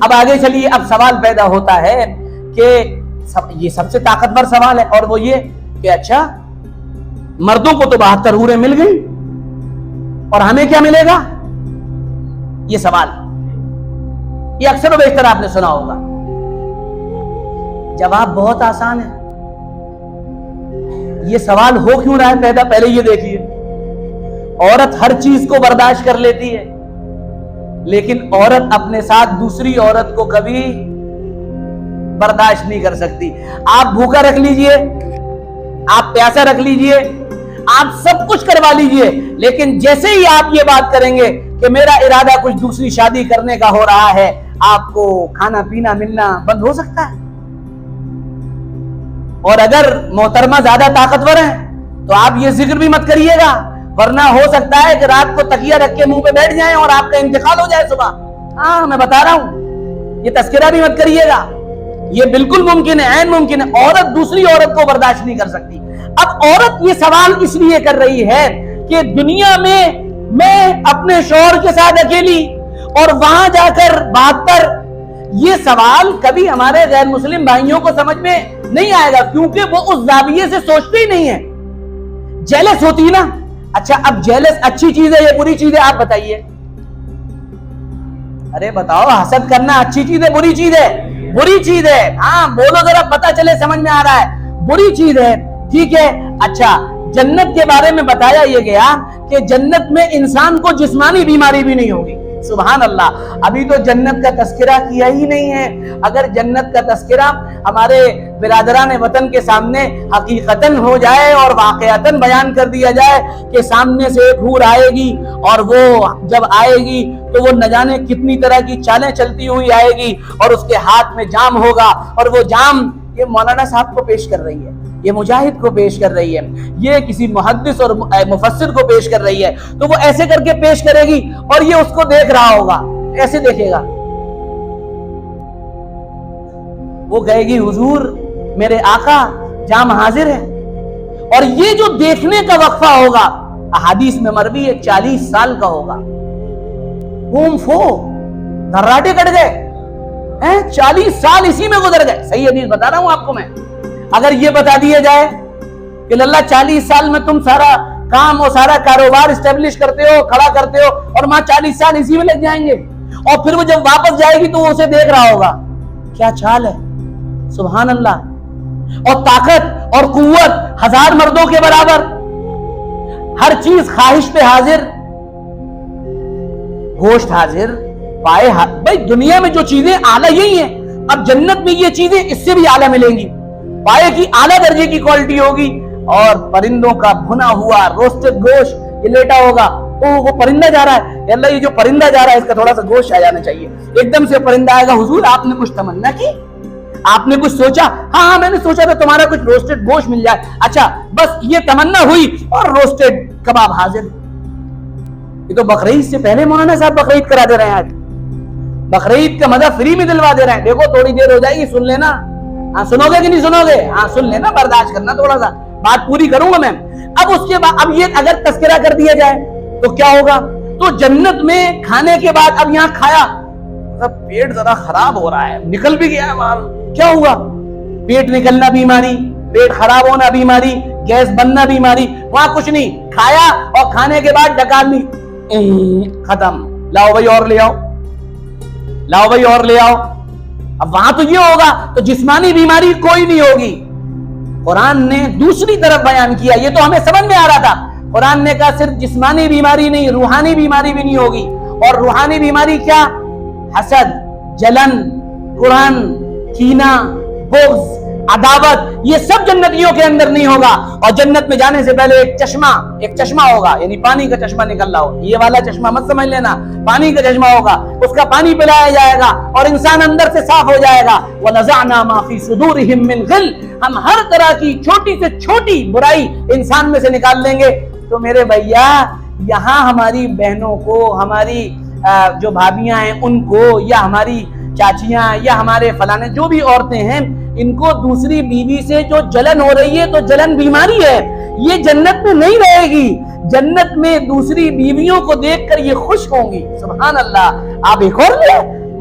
اب آگے چلیے، اب سوال پیدا ہوتا ہے کہ یہ سب سے طاقتور سوال ہے، اور وہ یہ کہ اچھا مردوں کو تو 72 حوریں مل گئی اور ہمیں کیا ملے گا؟ یہ سوال یہ اکثر و بیشتر آپ نے سنا ہوگا۔ جواب بہت آسان ہے۔ یہ سوال ہو کیوں رہا ہے پیدا؟ پہلے یہ دیکھیے، عورت ہر چیز کو برداشت کر لیتی ہے، لیکن عورت اپنے ساتھ دوسری عورت کو کبھی برداشت نہیں کر سکتی۔ آپ بھوکا رکھ لیجئے، آپ پیاسا رکھ لیجئے، آپ سب کچھ کروا لیجئے، لیکن جیسے ہی آپ یہ بات کریں گے کہ میرا ارادہ کچھ دوسری شادی کرنے کا ہو رہا ہے، آپ کو کھانا پینا ملنا بند ہو سکتا ہے۔ اور اگر محترمہ زیادہ طاقتور ہیں تو آپ یہ ذکر بھی مت کریے گا، ورنہ ہو سکتا ہے کہ رات کو تکیہ رکھ کے منہ پہ بیٹھ جائیں اور آپ کا انتقال ہو جائے صبح۔ ہاں میں بتا رہا ہوں، یہ تذکرہ بھی مت کریے گا، یہ بالکل ممکن ہے، عین ممکن ہے۔ عورت دوسری عورت کو برداشت نہیں کر سکتی۔ اب عورت یہ سوال اس لیے کر رہی ہے کہ دنیا میں اپنے شوہر کے ساتھ اکیلی اور وہاں جا کر 72، یہ سوال کبھی ہمارے غیر مسلم بھائیوں کو سمجھ میں نہیں آئے گا، کیونکہ وہ اس زاویے سے سوچتے ہی نہیں ہیں۔ جیلس ہوتی نا، اچھا اب جیلس اچھی چیز ہے یا بری چیز ہے؟ آپ بتائیے، ارے بتاؤ، حسد کرنا اچھی چیز ہے بری چیز ہے؟ بری چیز ہے۔ ہاں بولو ذرا، پتہ چلے سمجھ میں آ رہا ہے، بری چیز ہے، ٹھیک ہے۔ اچھا جنت کے بارے میں بتایا یہ گیا کہ جنت میں انسان کو جسمانی بیماری بھی نہیں ہوگی۔ سبحان اللہ، ابھی تو جنت کا تذکرہ کیا ہی نہیں ہے۔ اگر جنت کا تذکرہ ہمارے برادران وطن کے سامنے حقیقتاً ہو جائے اور واقعتاً بیان کر دیا جائے کہ سامنے سے ایک حور آئے گی اور وہ جب آئے گی تو وہ نہ جانے کتنی طرح کی چالیں چلتی ہوئی آئے گی، اور اس کے ہاتھ میں جام ہوگا، اور وہ جام یہ مولانا صاحب کو پیش کر رہی ہے، یہ مجاہد کو پیش کر رہی ہے، یہ کسی محدث اور مفسر کو پیش کر رہی ہے، تو وہ ایسے کر کے پیش کرے گی اور یہ اس کو دیکھ رہا ہوگا، ایسے دیکھے گا، وہ کہے گی حضور میرے آقا جام حاضر ہے۔ اور یہ جو دیکھنے کا وقفہ ہوگا، احادیث میں مروی ہے 40 سال کا ہوگا۔ گھوم پھو دھراٹے کٹ گئے، 40 سال اسی میں گزر گئے۔ صحیح حدیث بتا رہا ہوں آپ کو میں۔ اگر یہ بتا دیا جائے کہ اللہ 40 سال میں تم سارا کام اور سارا کاروبار اسٹیبلش کرتے ہو، کھڑا کرتے ہو، اور ماں 40 سال اسی میں لگ جائیں گے، اور پھر وہ جب واپس جائے گی تو وہ اسے دیکھ رہا ہوگا، کیا چال ہے، سبحان اللہ۔ اور طاقت اور قوت 1000 مردوں کے برابر، ہر چیز خواہش پہ حاضر، گوشت حاضر، پائے بھائی دنیا میں جو چیزیں اعلیٰ یہی ہیں، اب جنت میں یہ چیزیں اس سے بھی اعلیٰ ملیں گی، پائے کی اعلیٰ درجے کی کوالٹی ہوگی، اور پرندوں کا بھنا ہوا روسٹڈ گوشت یہ لیٹا ہوگا، وہ پرندہ جا رہا ہے، یا اللہ یہ جو پرندہ جا رہا ہے اس کا تھوڑا سا گوشت آ جانا چاہیے۔ ایک دم سے پرندہ آئے گا، حضور آپ نے کچھ تمنا کی، آپ نے کچھ سوچا؟ ہاں میں نے سوچا تھا تمہارا کچھ روسٹڈ گوشت مل جائے۔ اچھا بس یہ تمنا ہوئی اور روسٹڈ کباب حاضر۔ یہ تو بقرعید سے پہلے مولانا صاحب بقرعید کرا دے رہے ہیں، آج بقرعید کا مزہ فری میں دلوا دے رہے ہیں۔ دیکھو تھوڑی دیر ہو جائے گی، سن لینا۔ ہاں سنو گے کہ نہیں سنو گے؟ ہاں سن لینا، برداشت کرنا، تھوڑا سا بات پوری کروں گا میں۔ اب اس کے بعد اب یہ اگر تذکرہ کر دیا جائے تو کیا ہوگا؟ تو جنت میں کھانے کے بعد اب یہاں کھایا، پیٹ ذرا خراب ہو رہا ہے، نکل بھی گیا ہے مال، کیا ہوا؟ پیٹ نکلنا بیماری، پیٹ خراب ہونا بیماری، گیس بننا بیماری، وہاں کچھ نہیں، کھایا اور کھانے کے بعد ڈکال لی، ختم، لاؤ بھائی اور لے آؤ، لاؤ بھائی اور لے آؤ۔ اب وہاں تو یہ ہوگا تو جسمانی بیماری کوئی نہیں ہوگی۔ قرآن نے دوسری طرف بیان کیا، یہ تو ہمیں سمجھ میں آ رہا تھا، قرآن نے کہا صرف جسمانی بیماری نہیں، روحانی بیماری بھی نہیں ہوگی۔ اور روحانی بیماری کیا؟ حسد، جلن، قرآن، کینہ، بغض، عداوت، یہ سب جنتیوں کے اندر نہیں ہوگا۔ اور جنت میں جانے سے پہلے ایک چشمہ ہوگا، یعنی پانی کا چشمہ نکل رہا ہو، یہ والا چشمہ مت سمجھ لینا، پانی کا چشمہ ہوگا، اس کا پانی پلایا جائے گا اور انسان اندر سے صاف ہو جائے گا۔ وَنَزَعْنَا مَا فِي صُدُورِهِم مِّن غِلٍّ، ہم ہر طرح کی چھوٹی سے چھوٹی برائی انسان میں سے نکال لیں گے۔ تو میرے بھیا یہاں ہماری بہنوں کو، ہماری جو بھابیاں ہیں ان کو، یا ہماری چاچیاں، یا ہمارے فلانے جو بھی عورتیں ہیں، ان کو دوسری بیوی سے جو جلن ہو رہی ہے تو جلن بیماری ہے، یہ جنت میں نہیں رہے گی۔ جنت میں دوسری بیویوں کو دیکھ کر یہ خوش ہوں گی۔ سبحان اللہ۔ آپ ایک اور لیں،